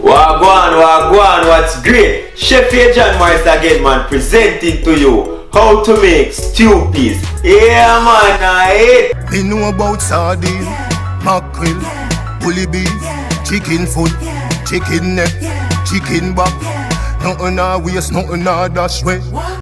Wagwan, what's great? Chef John Morris again, man, presenting to you how to make stew peas. Yeah, man, I hate. Me know about sardine, mackerel, bully beef, chicken foot, chicken neck, chicken back. Nothing a waste, nothing a dash way.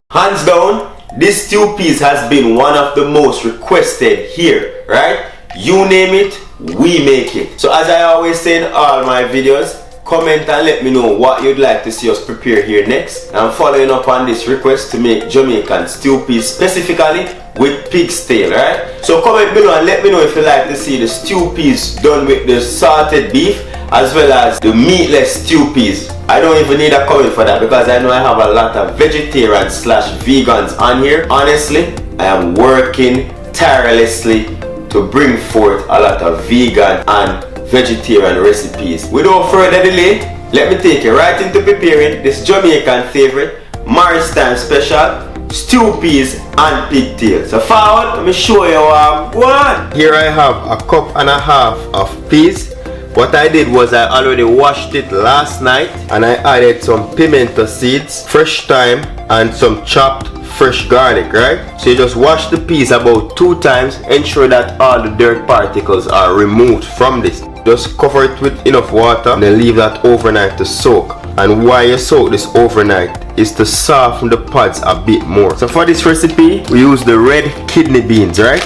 Hands down, this stew peas has been one of the most requested here, right? You name it, we make it. So as I always say in all my videos, comment and let me know what you'd like to see us prepare here next. I'm following up on this request to make Jamaican stew peas specifically with pig's tail, right? So comment below and let me know if you'd like to see the stew peas done with the salted beef as well as the meatless stew peas. I don't even need a comment for that because I know I have a lot of vegetarians slash vegans on here. Honestly, I am working tirelessly to bring forth a lot of vegan and vegetarian recipes. Without further delay, let me take you right into preparing this Jamaican favorite Morris time special stew peas and pigtail. So forward, let me show you what I'm going. Here I have a cup and a half of peas. What I did was I already washed it last night and I added some pimento seeds, fresh thyme and some chopped fresh garlic, right? So you just wash the peas about 2 times, ensure that all the dirt particles are removed from this. Just cover it with enough water and then leave that overnight to soak. And why you soak this overnight is to soften the pods a bit more. So for this recipe, we use the red kidney beans, right?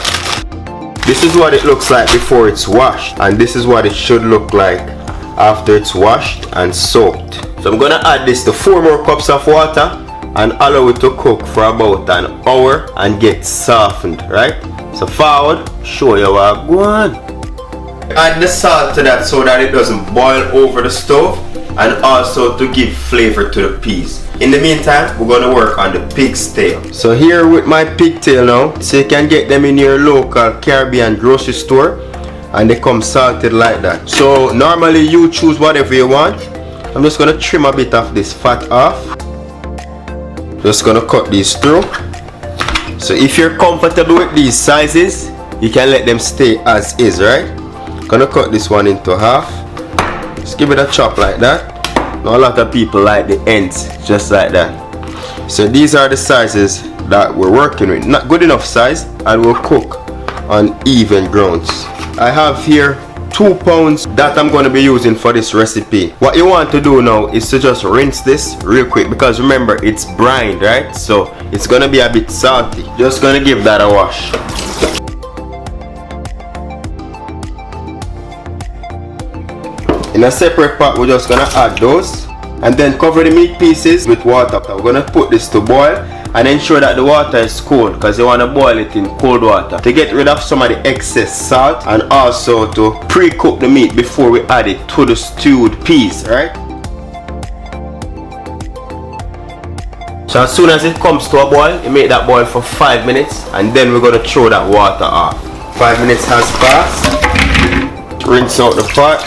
This is what it looks like before it's washed, and this is what it should look like after it's washed and soaked. So I'm gonna add this to 4 more cups of water and allow it to cook for about an hour and get softened, right? So forward, show you what I'm going. Add the salt to that so that it doesn't boil over the stove and also to give flavor to the peas. In the meantime, we're gonna work on the pig's tail. So here with my pigtail now, so you can get them in your local Caribbean grocery store and they come salted like that. So normally you choose whatever you want. I'm just gonna trim a bit of this fat off. Just gonna cut these through. So if you're comfortable with these sizes, you can let them stay as is, right? Gonna cut this one into half. Just give it a chop like that. Now a lot of people like the ends just like that. So these are the sizes that we're working with. Not good enough size, and we'll cook on even grounds. I have here 2 pounds that I'm going to be using for this recipe. What you want to do now is to just rinse this real quick because remember it's brined, right? So it's going to be a bit salty. Just going to give that a wash. In a separate pot, we're just gonna add those and then cover the meat pieces with water. We're gonna put this to boil and ensure that the water is cold because you want to boil it in cold water to get rid of some of the excess salt and also to pre-cook the meat before we add it to the stewed peas, right? So as soon as it comes to a boil, you make that boil for 5 minutes and then we're gonna throw that water off. 5 minutes has passed. Rinse out the pot.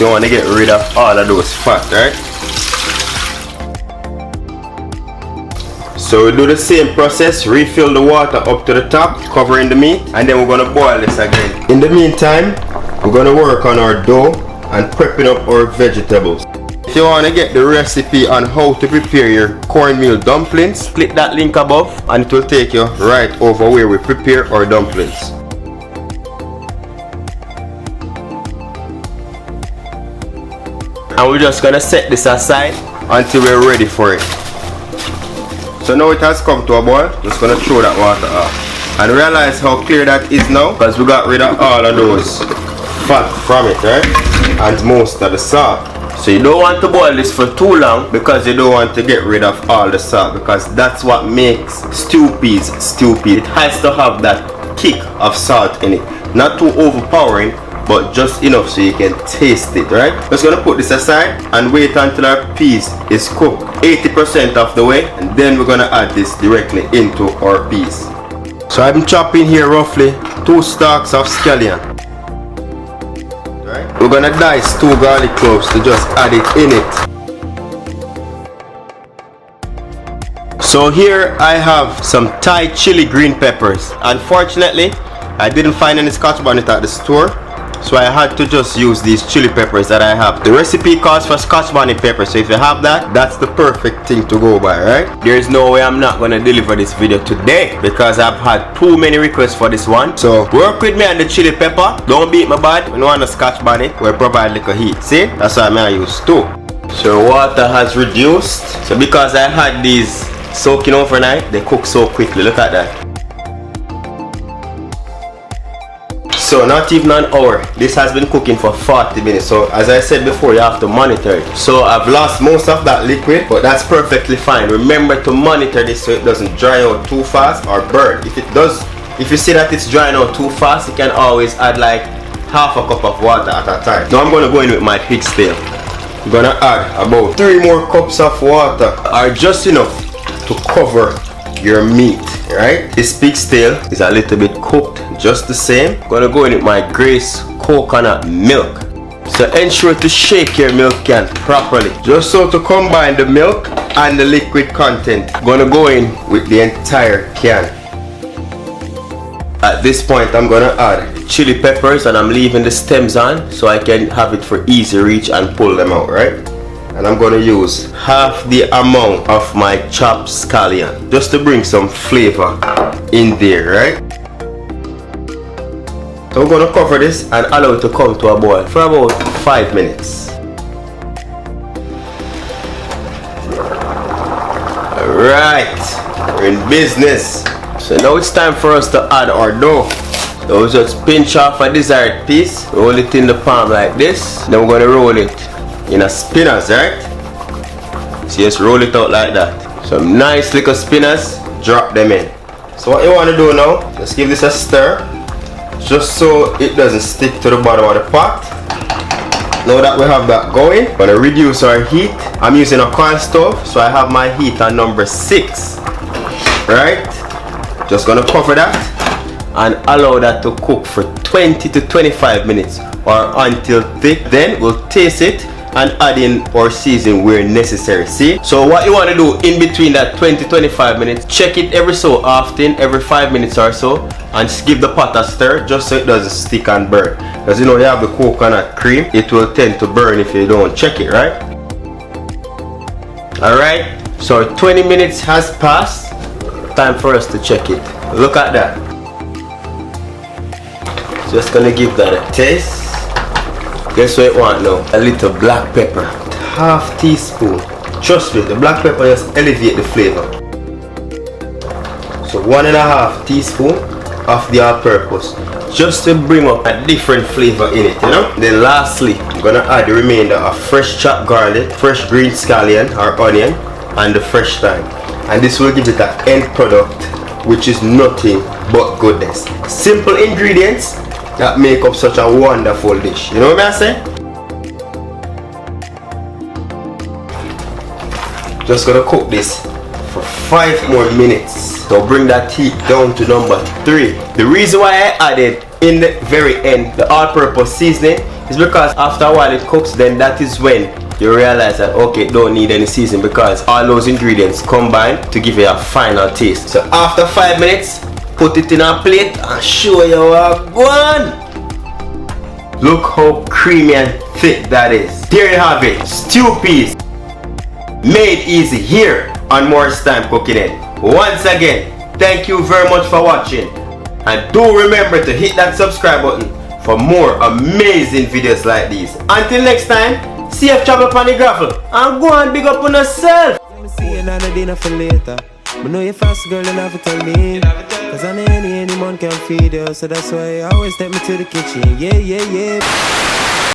You want to get rid of all of those fat, right? So we do the same process, refill the water up to the top, covering the meat, and then we're going to boil this again. In the meantime, we're going to work on our dough and prepping up our vegetables. If you want to get the recipe on how to prepare your cornmeal dumplings, click that link above and it will take you right over where we prepare our dumplings. And we're just gonna set this aside until we're ready for it. So now it has come to a boil. Just gonna throw that water off and realize how clear that is now because we got rid of all of those fat from it, right? And most of the salt. So you don't want to boil this for too long because you don't want to get rid of all the salt because that's what makes stew peas stew peas. It has to have that kick of salt in it, not too overpowering but just enough so you can taste it, right? Just gonna put this aside and wait until our peas is cooked 80% of the way and then we're gonna add this directly into our peas. So I'm chopping here roughly 2 stalks of scallion. Right? We're gonna dice 2 garlic cloves to just add it in it. So here I have some Thai chili green peppers. Unfortunately, I didn't find any Scotch bonnet at the store. so I had to just use these chili peppers that I have. The recipe calls for Scotch bonnet pepper, so if you have that, that's the perfect thing to go by, right? There's no way I'm not gonna deliver this video today because I've had too many requests for this one. So work with me on the chili pepper. Don't beat my bad. We don't want a Scotch bonnet. We provide little heat. See? That's what I use too. So water has reduced. So because I had these soaking overnight, they cook so quickly. Look at that. So not even an hour. This has been cooking for 40 minutes. So as I said before, you have to monitor it. So I've lost most of that liquid, but that's perfectly fine. Remember to monitor this so it doesn't dry out too fast or burn. If it does, if you see that it's drying out too fast, you can always add like half a cup of water at a time. Now I'm going to go in with my pigtail. I'm going to add about 3 more cups of water, or just enough to cover your meat, right? This pigtail is a little bit cooked just the same. I'm gonna go in with my Grace coconut milk. So ensure to shake your milk can properly, just so to combine the milk and the liquid content. I'm gonna go in with the entire can. At this point I'm gonna add chili peppers, and I'm leaving the stems on so I can have it for easy reach and pull them out, right? And I'm going to use half the amount of my chopped scallion just to bring some flavor in there, right? So we're going to cover this and allow it to come to a boil for about 5 minutes. Alright, we're in business. So now it's time for us to add our dough. So we just pinch off a desired piece, roll it in the palm like this. Then we're going to roll it in a spinners, right? So just roll it out like that. Some nice little spinners, drop them in. So what you want to do now, just give this a stir, just so it doesn't stick to the bottom of the pot. Now that we have that going, I'm going to reduce our heat. I'm using a coil stove, so I have my heat on number 6, right? Just going to cover that and allow that to cook for 20 to 25 minutes or until thick. Then we'll taste it and add in or season where necessary. See? So what you want to do in between that 20-25 minutes, check it every so often, every 5 minutes or so, and just give the pot a stir just so it doesn't stick and burn. Because you know you have the coconut cream, it will tend to burn if you don't check it, right? Alright, so 20 minutes has passed. Time for us to check it. Look at that. Just gonna give that a taste. Guess what I want now? A little black pepper. Half teaspoon. Trust me, the black pepper just elevate the flavor. So 1.5 teaspoon of the all-purpose, just to bring up a different flavor in it, you know. Then lastly, I'm gonna add the remainder of fresh chopped garlic, fresh green scallion or onion, and the fresh thyme. And this will give it an end product which is nothing but goodness. Simple ingredients that make up such a wonderful dish. You know what I'm saying? Just gonna cook this for 5 more minutes. So bring that heat down to number 3. The reason why I added in the very end the all-purpose seasoning is because after a while it cooks, then that is when you realize that okay, don't need any seasoning because all those ingredients combine to give you a final taste. So after 5 minutes, put it in a plate and show you what one. Look how creamy and thick that is. There you have it, stew peas made easy here on Morris Time Cooking It. Once again, thank you very much for watching, and do remember to hit that subscribe button for more amazing videos like these. Until next time, safe travel upon the gravel and go and big up on yourself. Let me see another dinner for later. But know you fast, girl, and have to tell me. Cause any man can feed you. So that's why I always take me to the kitchen. Yeah, yeah, yeah.